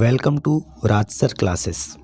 Welcome to Rajsar classes.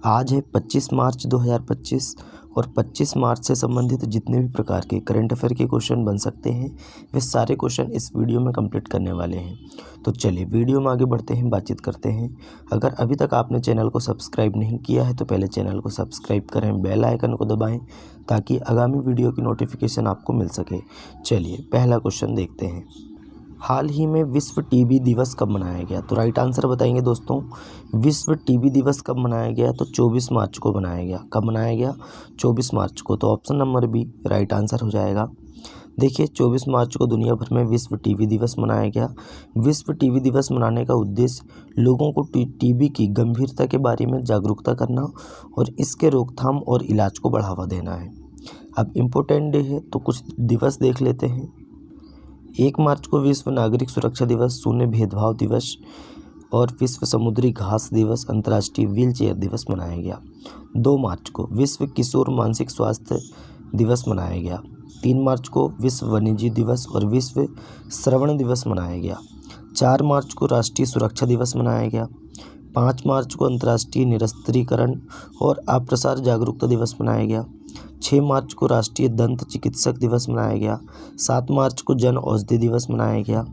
आज है 25 मार्च 2025 और 25 मार्च से संबंधित जितने भी प्रकार के करंट अफेयर के क्वेश्चन बन सकते हैं वे सारे क्वेश्चन इस वीडियो में कंप्लीट करने वाले हैं। तो चलिए वीडियो में आगे बढ़ते हैं, बातचीत करते हैं। अगर अभी तक आपने चैनल को सब्सक्राइब नहीं किया है तो पहले चैनल को सब्सक्राइब करें, बेल आइकन को दबाएँ ताकि आगामी वीडियो की नोटिफिकेशन आपको मिल सके। चलिए पहला क्वेश्चन देखते हैं। हाल ही में विश्व टीबी दिवस कब मनाया गया? तो राइट आंसर बताएंगे दोस्तों। विश्व टीबी दिवस कब मनाया गया? तो 24 मार्च को मनाया गया। कब मनाया गया? 24 मार्च को। तो option number B right answer हो जाएगा। देखिए 24 मार्च को दुनिया भर में विश्व टीबी दिवस मनाया गया। विश्व टीबी दिवस मनाने का उद्देश्य लोगों को टीबी की गंभीरता के बारे में जागरूकता करना और इसके रोकथाम और इलाज को बढ़ावा देना है। अब इम्पोर्टेंट डे है तो कुछ दिवस देख लेते हैं। 1 मार्च को विश्व नागरिक सुरक्षा दिवस, शून्य भेदभाव दिवस और विश्व समुद्री घास दिवस, अंतर्राष्ट्रीय व्हील चेयर दिवस मनाया गया। 2 मार्च को विश्व किशोर मानसिक स्वास्थ्य दिवस मनाया गया। 3 मार्च को विश्व वन्यजीव दिवस और विश्व श्रवण दिवस मनाया गया। 4 मार्च को राष्ट्रीय सुरक्षा दिवस मनाया गया। 5 मार्च को अंतर्राष्ट्रीय निरस्त्रीकरण और अप्रसार जागरूकता दिवस मनाया गया। 6 मार्च को राष्ट्रीय दंत चिकित्सक दिवस मनाया गया। 7 मार्च को जन औषधि दिवस मनाया गया।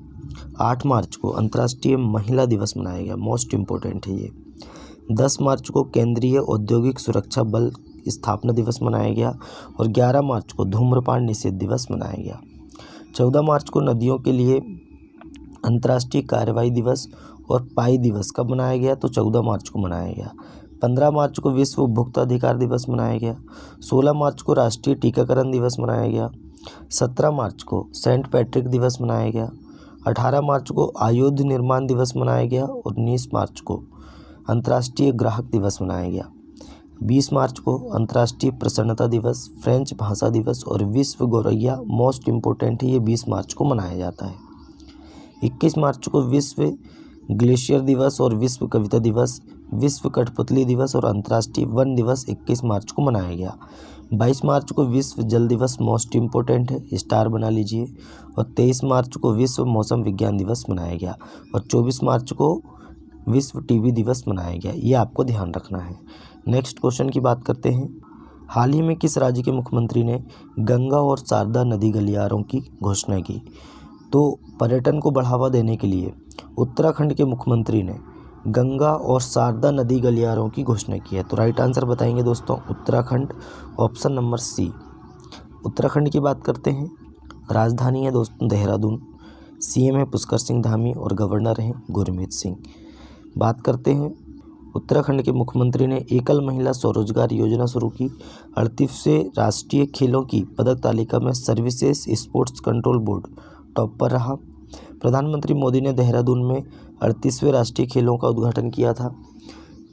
8 मार्च को अंतर्राष्ट्रीय महिला दिवस मनाया गया, मोस्ट इम्पोर्टेंट है ये। 10 मार्च को केंद्रीय औद्योगिक सुरक्षा बल स्थापना दिवस मनाया गया और 11 मार्च को धूम्रपान निषेध दिवस मनाया गया। 14 मार्च को नदियों के लिए अंतर्राष्ट्रीय कार्रवाई दिवस और पाई दिवस कब मनाया गया? तो 14 मार्च को मनाया गया। 15 मार्च को विश्व उपभोक्ता अधिकार दिवस मनाया गया। 16 मार्च को राष्ट्रीय टीकाकरण दिवस मनाया गया। 17 मार्च को सेंट पैट्रिक दिवस मनाया गया। 18 मार्च को अयोध्या निर्माण दिवस मनाया गया और 19 मार्च को अंतर्राष्ट्रीय ग्राहक दिवस मनाया गया। 20 मार्च को अंतर्राष्ट्रीय प्रसन्नता दिवस, फ्रेंच भाषा दिवस और विश्व गौरैया, मोस्ट इम्पोर्टेंट है ये, 20 मार्च को मनाया जाता है। 21 मार्च को विश्व ग्लेशियर दिवस और विश्व कविता दिवस, विश्व कठपुतली दिवस और अंतर्राष्ट्रीय वन दिवस 21 मार्च को मनाया गया। 22 मार्च को विश्व जल दिवस, मोस्ट इम्पोर्टेंट है, स्टार बना लीजिए। और 23 मार्च को विश्व मौसम विज्ञान दिवस मनाया गया और 24 मार्च को विश्व टीबी दिवस मनाया गया। ये आपको ध्यान रखना है। नेक्स्ट क्वेश्चन की बात करते हैं। हाल ही में किस राज्य के मुख्यमंत्री ने गंगा और शारदा नदी गलियारों की घोषणा की? तो पर्यटन को बढ़ावा देने के लिए उत्तराखंड के मुख्यमंत्री ने गंगा और शारदा नदी गलियारों की घोषणा की है। तो राइट आंसर बताएंगे दोस्तों Uttarakhand, option number C. Uttarakhand की बात करते हैं। राजधानी है दोस्तों देहरादून, सीएम है पुष्कर सिंह धामी और गवर्नर हैं गुरमीत सिंह। बात करते हैं उत्तराखंड के मुख्यमंत्री ने एकल महिला स्वरोजगार योजना शुरू की। 38वें राष्ट्रीय खेलों की पदक तालिका में services sports control board top पर रहा। प्रधानमंत्री मोदी ने देहरादून में 38वें राष्ट्रीय खेलों का उद्घाटन किया था,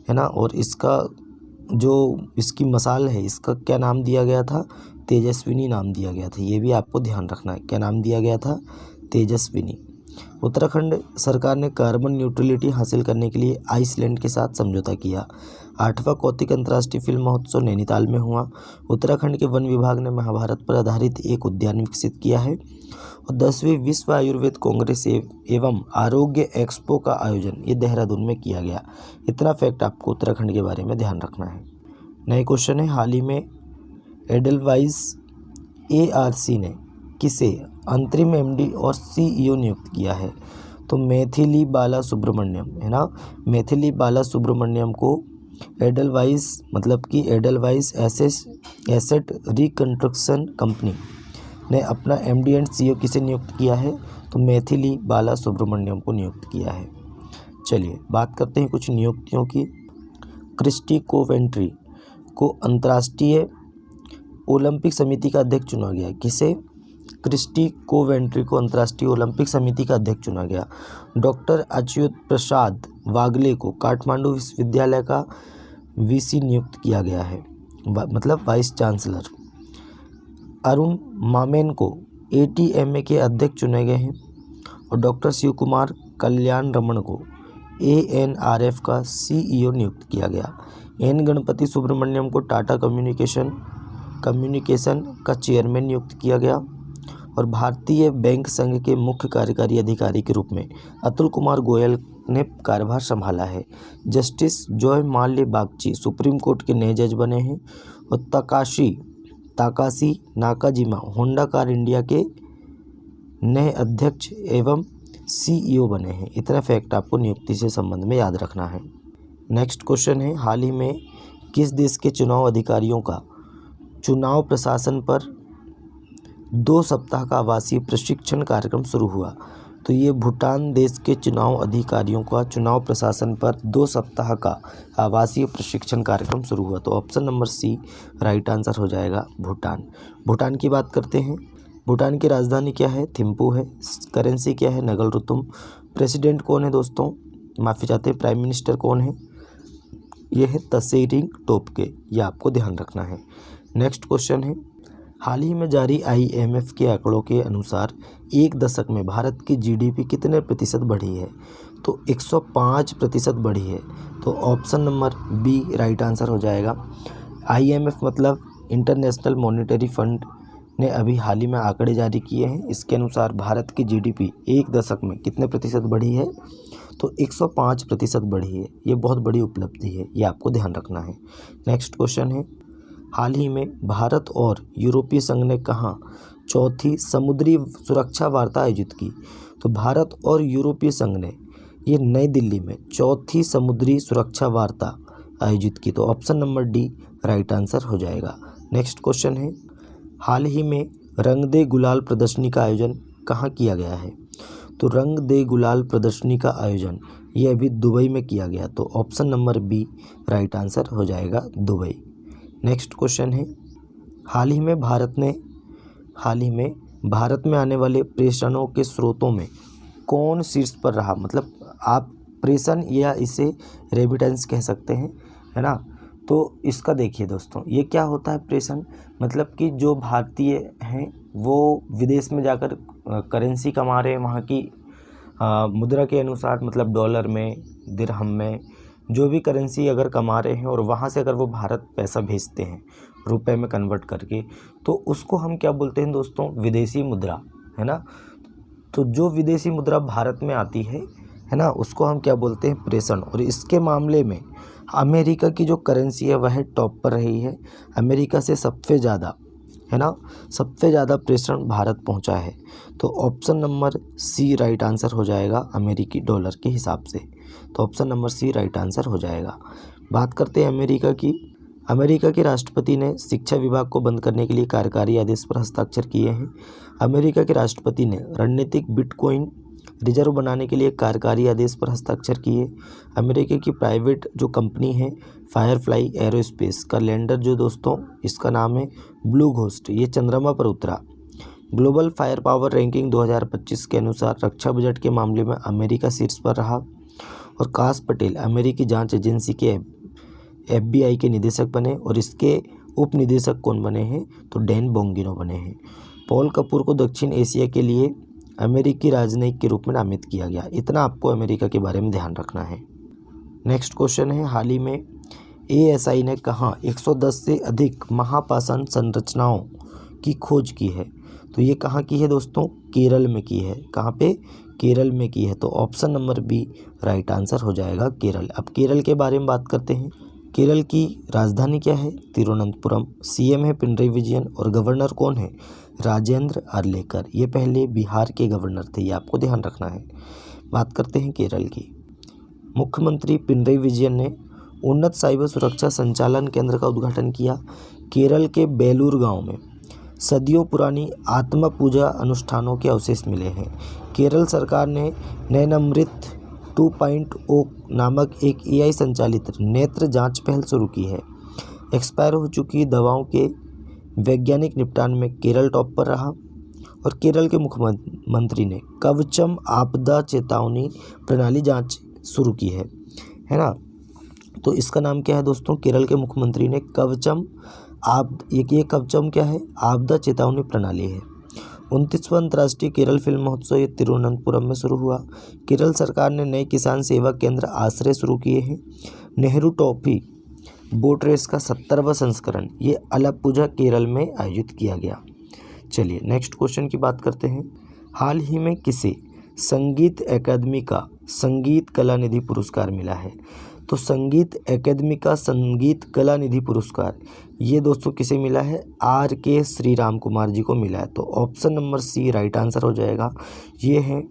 है ना। और इसका जो इसकी मसाल है, इसका क्या नाम दिया गया था? तेजस्विनी नाम दिया गया था। ये भी आपको ध्यान रखना है, क्या नाम दिया गया था? तेजस्विनी। उत्तराखंड सरकार ने कार्बन न्यूट्रलिटी हासिल करने के लिए आइसलैंड के साथ समझौता किया। 8वां कौतिक अंतर्राष्ट्रीय फिल्म महोत्सव नैनीताल में हुआ। उत्तराखंड के वन विभाग ने महाभारत पर आधारित एक उद्यान विकसित किया है और 10वीं विश्व आयुर्वेद कांग्रेस एवं आरोग्य एक्सपो का आयोजन ये देहरादून में किया गया। इतना फैक्ट आपको उत्तराखंड के बारे में ध्यान रखना है। नए क्वेश्चन है। हाल ही में एडलवाइस एआरसी ने किसे अंतरिम एमडी और सीईओ नियुक्त किया है? तो मैथिली बाला सुब्रमण्यम, है ना। मैथिली बाला सुब्रमण्यम को एडलवाइस मतलब कि एडलवाइस एसेट रिकंस्ट्रक्शन कंपनी ने अपना एमडी एंड सीईओ किसे नियुक्त किया है? तो मैथिली बाला सुब्रमण्यम को नियुक्त किया है। चलिए बात करते हैं कुछ नियुक्तियों की। क्रिस्टी कोवेंट्री को अंतर्राष्ट्रीय ओलंपिक समिति का अध्यक्ष चुना गया। किसे? क्रिस्टी कोवेंट्री को अंतर्राष्ट्रीय ओलंपिक समिति का अध्यक्ष चुना गया। डॉक्टर अच्युत प्रसाद वागले को काठमांडू विश्वविद्यालय का वीसी नियुक्त किया गया है, मतलब वाइस चांसलर। अरुण मामेन को एटीएमए के अध्यक्ष चुने गए हैं और डॉक्टर शिव कुमार कल्याण रमन को एएनआरएफ का सीईओ नियुक्त किया गया। एन गणपति सुब्रमण्यम को टाटा कम्युनिकेशन का चेयरमैन नियुक्त किया गया और भारतीय बैंक संघ के मुख्य कार्यकारी अधिकारी के रूप में अतुल कुमार गोयल ने कार्यभार संभाला है। Justice Joymalya Bagchi supreme court के नए जज बने हैं। और Takashi Nakajima Honda car India के नए अध्यक्ष एवं CEO बने हैं। इतना फैक्ट आपको नियुक्ति से संबंध में याद रखना है। नेक्स्ट क्वेश्चन है, हाल ही में किस देश के चुनाव अधिकारियों का चुनाव प्रशासन पर 2 सप्ताह का आवासीय प्रशिक्षण कार्यक्रम शुरू हुआ? तो ये भूटान देश के चुनाव अधिकारियों का चुनाव प्रशासन पर 2 सप्ताह का आवासीय प्रशिक्षण कार्यक्रम शुरू हुआ। तो option number C right answer हो जाएगा भूटान। भूटान की बात करते हैं। भूटान की राजधानी क्या है? थिम्पू है। करेंसी क्या है? नगल रुतुम। प्रेसिडेंट कौन है दोस्तों? माफ़ी चाहते हैं, प्राइम मिनिस्टर कौन है? ये है तसेरिंग टोपके। ये आपको ध्यान रखना है। नेक्स्ट क्वेश्चन है, हाल ही में जारी IMF के आंकड़ों के अनुसार एक दशक में भारत की GDP कितने प्रतिशत बढ़ी है? तो 105% बढ़ी है। तो option number B right answer हो जाएगा। IMF मतलब इंटरनेशनल मॉनेटरी फंड ने अभी हाल ही में आंकड़े जारी किए हैं। इसके अनुसार भारत की GDP एक दशक में कितने प्रतिशत बढ़ी है? तो 105% बढ़ी है। ये बहुत बड़ी उपलब्धि है, ये आपको ध्यान रखना है। नेक्स्ट क्वेश्चन है, हाल ही में भारत और यूरोपीय संघ ने कहाँ चौथी समुद्री सुरक्षा वार्ता आयोजित की? तो भारत और यूरोपीय संघ ने ये नई दिल्ली में चौथी समुद्री सुरक्षा वार्ता आयोजित की। तो option number D right answer हो जाएगा। नेक्स्ट क्वेश्चन है, हाल ही में रंग दे गुलाल प्रदर्शनी का आयोजन कहाँ किया गया है? तो रंग दे गुलाल प्रदर्शनी का आयोजन ये अभी दुबई में किया गया। तो option number B right answer हो जाएगा दुबई। नेक्स्ट क्वेश्चन है, हाल ही में भारत में आने वाले प्रेषणों के स्रोतों में कौन शीर्ष पर रहा? मतलब आप प्रेषण या इसे रेमिटेंस कह सकते हैं, है ना। तो इसका देखिए दोस्तों, ये क्या होता है प्रेषण? मतलब कि जो भारतीय हैं वो विदेश में जाकर करेंसी कमा रहे हैं, वहाँ की मुद्रा के अनुसार, मतलब डॉलर में, दिरहम में, जो भी करेंसी अगर कमा रहे हैं और वहाँ से अगर वो भारत पैसा भेजते हैं रुपए में कन्वर्ट करके, तो उसको हम क्या बोलते हैं दोस्तों? विदेशी मुद्रा, है ना। तो जो विदेशी मुद्रा भारत में आती है ना, उसको हम क्या बोलते हैं? प्रेषण। और इसके मामले में अमेरिका की जो करेंसी है वह टॉप पर रही है। अमेरिका से सबसे ज़्यादा, है ना, सबसे ज़्यादा प्रेषण भारत पहुंचा है। तो option number C right answer हो जाएगा अमेरिकी डॉलर के हिसाब से। तो option number C right answer हो जाएगा। बात करते हैं अमेरिका की। अमेरिका के राष्ट्रपति ने शिक्षा विभाग को बंद करने के लिए कार्यकारी आदेश पर हस्ताक्षर किए हैं। अमेरिका के राष्ट्रपति ने रणनीतिक बिटकॉइन रिजर्व बनाने के लिए कार्यकारी आदेश पर हस्ताक्षर किए। अमेरिका की प्राइवेट जो कंपनी है फायरफ्लाई एरोस्पेस का लैंडर जो दोस्तों इसका नाम है ब्लू घोस्ट, ये चंद्रमा पर उतरा। ग्लोबल फायर पावर रैंकिंग 2025 के अनुसार रक्षा बजट के मामले में अमेरिका शीर्ष पर रहा। और काश पटेल अमेरिकी जांच एजेंसी के FBI के निदेशक बने। और इसके उप निदेशक कौन बने हैं? तो डैन बोंगिनो बने हैं। पॉल कपूर को दक्षिण एशिया के लिए अमेरिकी राजनयिक के रूप में नामित किया गया। इतना आपको अमेरिका के बारे में ध्यान रखना है। नेक्स्ट क्वेश्चन है, हाल ही में ASI ने कहाँ 110 से अधिक महापाषाण संरचनाओं की खोज की है? तो ये कहाँ की है दोस्तों? केरल में की है। कहाँ पे? केरल में की है। तो option number B right answer हो जाएगा केरल। अब केरल के बारे में बात करते हैं। केरल की राजधानी क्या है? तिरुवनंतपुरम। CM है पिनरई विजयन। और गवर्नर कौन है? राजेंद्र अर्लेकर। ये पहले बिहार के गवर्नर थे, ये आपको ध्यान रखना है। बात करते हैं केरल की। मुख्यमंत्री पिनरई विजयन ने उन्नत साइबर सुरक्षा संचालन केंद्र का उद्घाटन किया। केरल के बेलूर गांव में सदियों पुरानी आत्मा पूजा अनुष्ठानों के अवशेष मिले हैं। केरल सरकार ने नैनामृत 2.0 नामक एक AI संचालित नेत्र जांच पहल शुरू की है। एक्सपायर हो चुकी दवाओं के वैज्ञानिक निपटान में केरल टॉप पर रहा। और केरल के मुख्यमंत्री ने कवचम आपदा चेतावनी प्रणाली जांच शुरू की है ना। तो इसका नाम क्या है दोस्तों? केरल के मुख्यमंत्री ने कवचम ये कवचम क्या है? आपदा चेतावनी प्रणाली है। 29वां अंतर्राष्ट्रीय केरल फिल्म महोत्सव ये तिरुवनंतपुरम में शुरू हुआ। केरल सरकार ने नए किसान सेवा केंद्र आश्रय शुरू किए हैं। नेहरू ट्रॉफी बोट रेस का 70वां संस्करण ये अलप्पुझा केरल में आयोजित किया गया। चलिए नेक्स्ट क्वेश्चन की बात करते हैं। हाल ही में किसे संगीत अकादमी का संगीत कला निधि पुरस्कार मिला है? तो संगीत अकादमी का संगीत कला निधि पुरस्कार ये दोस्तों किसे मिला है? RK श्रीराम कुमार जी को मिला है। तो option number C right answer हो जाएगा। ये हैं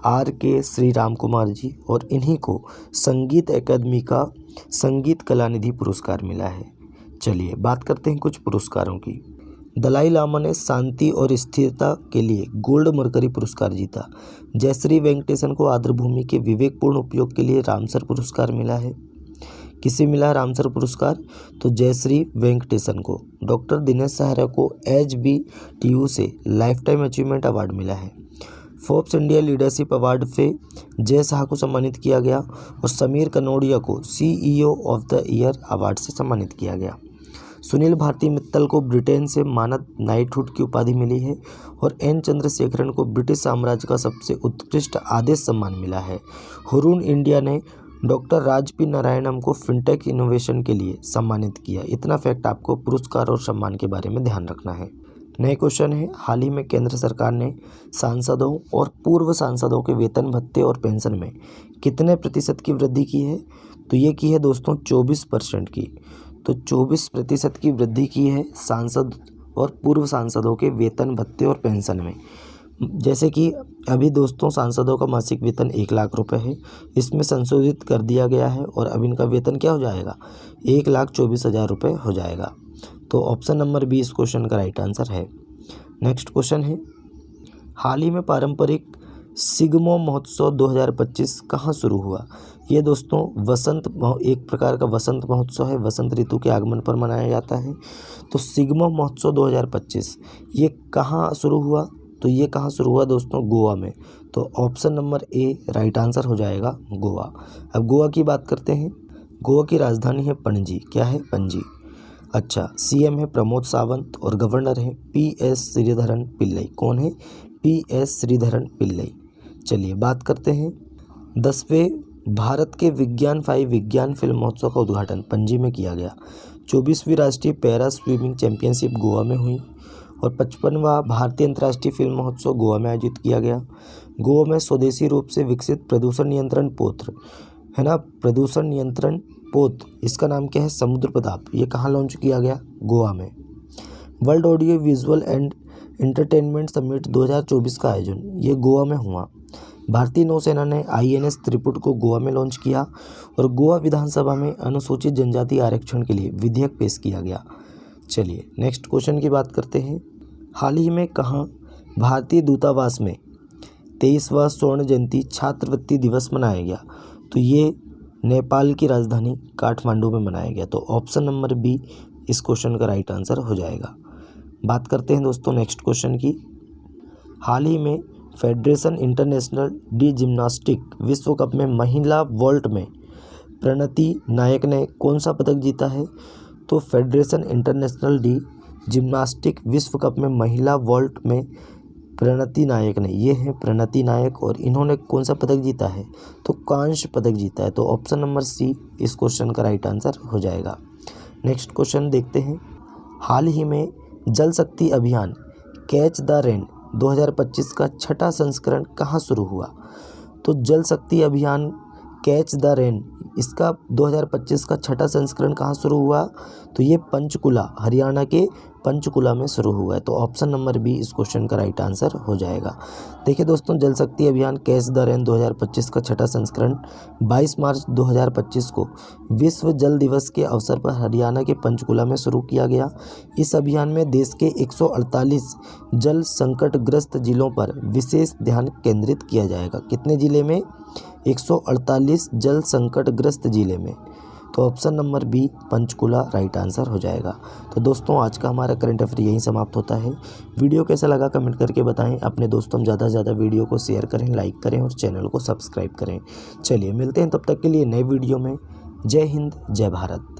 RK श्रीराम कुमार जी और इन्हीं को संगीत अकादमी का संगीत कला निधि पुरस्कार मिला है। चलिए बात करते हैं कुछ पुरस्कारों की। दलाई लामा ने शांति और स्थिरता के लिए गोल्ड मरकरी पुरस्कार जीता। जयश्री वेंकटेशन को आर्द्रभूमि के विवेकपूर्ण उपयोग के लिए रामसर पुरस्कार मिला है। किसे मिला है रामसर पुरस्कार? तो जयश्री वेंकटेशन को। डॉक्टर दिनेश सहारा को HBTU से लाइफ टाइम अचीवमेंट अवार्ड मिला है। फोर्ब्स इंडिया लीडरशिप अवार्ड से जय शाह को सम्मानित किया गया और समीर कनौडिया को CEO of the year award से सम्मानित किया गया। सुनील भारती मित्तल को ब्रिटेन से मानद नाइटहुड की उपाधि मिली है और N चंद्रशेखरन को ब्रिटिश साम्राज्य का सबसे उत्कृष्ट आदेश सम्मान मिला है। हुरून इंडिया ने डॉक्टर राज P नारायणन को फिनटेक इनोवेशन के लिए सम्मानित किया। इतना फैक्ट आपको पुरस्कार और सम्मान के बारे में ध्यान रखना है। नए क्वेश्चन है, हाल ही में केंद्र सरकार ने सांसदों और पूर्व सांसदों के वेतन भत्ते और पेंशन में कितने प्रतिशत की वृद्धि की है? तो ये की है दोस्तों 24% की। तो 24% की वृद्धि की है सांसद और पूर्व सांसदों के वेतन भत्ते और पेंशन में। जैसे कि अभी दोस्तों सांसदों का मासिक वेतन 1 लाख रुपए है, इसमें संशोधित कर दिया गया है और अब इनका वेतन क्या हो जाएगा? 1,24,000 रुपये हो जाएगा। तो ऑप्शन नंबर बी इस क्वेश्चन का राइट आंसर है। नेक्स्ट क्वेश्चन है, हाल ही में पारंपरिक सिग्मो महोत्सव 2025 कहाँ शुरू हुआ? ये दोस्तों एक प्रकार का वसंत महोत्सव है, वसंत ऋतु के आगमन पर मनाया जाता है। तो सिग्मो महोत्सव 2025 ये कहाँ शुरू हुआ? तो ये कहाँ शुरू हुआ दोस्तों? गोवा में। तो option number A right answer हो जाएगा गोवा। अब गोवा की बात करते हैं। गोवा की राजधानी है पणजी। क्या है? पणजी। अच्छा, CM है प्रमोद सावंत और गवर्नर है PS श्रीधरन पिल्लई। कौन है? PS श्रीधरन पिल्लई। चलिए बात करते हैं 10वें भारत के विज्ञान फिल्म महोत्सव का उद्घाटन पणजी में किया गया। 24वीं राष्ट्रीय पैरा स्विमिंग चैंपियनशिप गोवा में हुई और 55वां भारतीय अंतर्राष्ट्रीय फिल्म महोत्सव गोवा में आयोजित किया गया। गोवा में स्वदेशी रूप से विकसित प्रदूषण नियंत्रण पोत्र है ना, प्रदूषण नियंत्रण पोत, इसका नाम क्या है? समुद्र प्रताप। ये कहाँ लॉन्च किया गया? गोवा में। World audio visual and entertainment summit 2024 का आयोजन ये गोवा में हुआ। भारतीय नौसेना ने INS त्रिपुट को गोवा में लॉन्च किया और गोवा विधानसभा में अनुसूचित जनजाति आरक्षण के लिए विधेयक पेश किया गया। चलिए नेक्स्ट क्वेश्चन की बात करते हैं। हाल ही में कहाँ भारतीय दूतावास में 23वां स्वर्ण जयंती छात्रवृत्ति दिवस मनाया गया? तो ये नेपाल की राजधानी काठमांडू में मनाया गया। तो ऑप्शन नंबर बी इस क्वेश्चन का राइट आंसर हो जाएगा। बात करते हैं दोस्तों नेक्स्ट क्वेश्चन की। हाल ही में फेडरेशन इंटरनेशनल डी जिम्नास्टिक विश्व कप में महिला वॉल्ट में प्रणति नायक ने कौन सा पदक जीता है? तो फेडरेशन इंटरनेशनल डी जिम्नास्टिक विश्व कप में महिला वॉल्ट में प्रणति नायक ने, ये हैं प्रणति नायक और इन्होंने कौन सा पदक जीता है? तो कांस्य पदक जीता है। तो ऑप्शन नंबर सी इस क्वेश्चन का राइट आंसर हो जाएगा। नेक्स्ट क्वेश्चन देखते हैं। हाल ही में जल शक्ति अभियान कैच द रेन 2025 का 6ठा संस्करण कहाँ शुरू हुआ? तो जल शक्ति अभियान कैच द रेन इसका 2025 का 6ठा संस्करण कहाँ शुरू हुआ? तो ये पंचकुला, हरियाणा के पंचकुला में शुरू हुआ है। तो ऑप्शन नंबर बी इस क्वेश्चन का राइट आंसर हो जाएगा। देखिए दोस्तों, जल शक्ति अभियान कैच द रेन 2025 का 6ठा संस्करण 22 मार्च 2025 को विश्व जल दिवस के अवसर पर हरियाणा के पंचकुला में शुरू किया गया। इस अभियान में देश के 148 जल संकटग्रस्त जिलों पर विशेष ध्यान केंद्रित किया जाएगा। कितने जिले में? 148 जल संकटग्रस्त जिले में। तो option number B Panchkula right answer हो जाएगा। तो दोस्तों आज का हमारा करंट अफेयर यहीं समाप्त होता है। वीडियो कैसा लगा कमेंट करके बताएं। अपने दोस्तों में ज़्यादा से ज़्यादा वीडियो को शेयर करें, लाइक करें और चैनल को सब्सक्राइब करें। चलिए मिलते हैं तब तक के लिए नए वीडियो में। जय हिंद, जय भारत।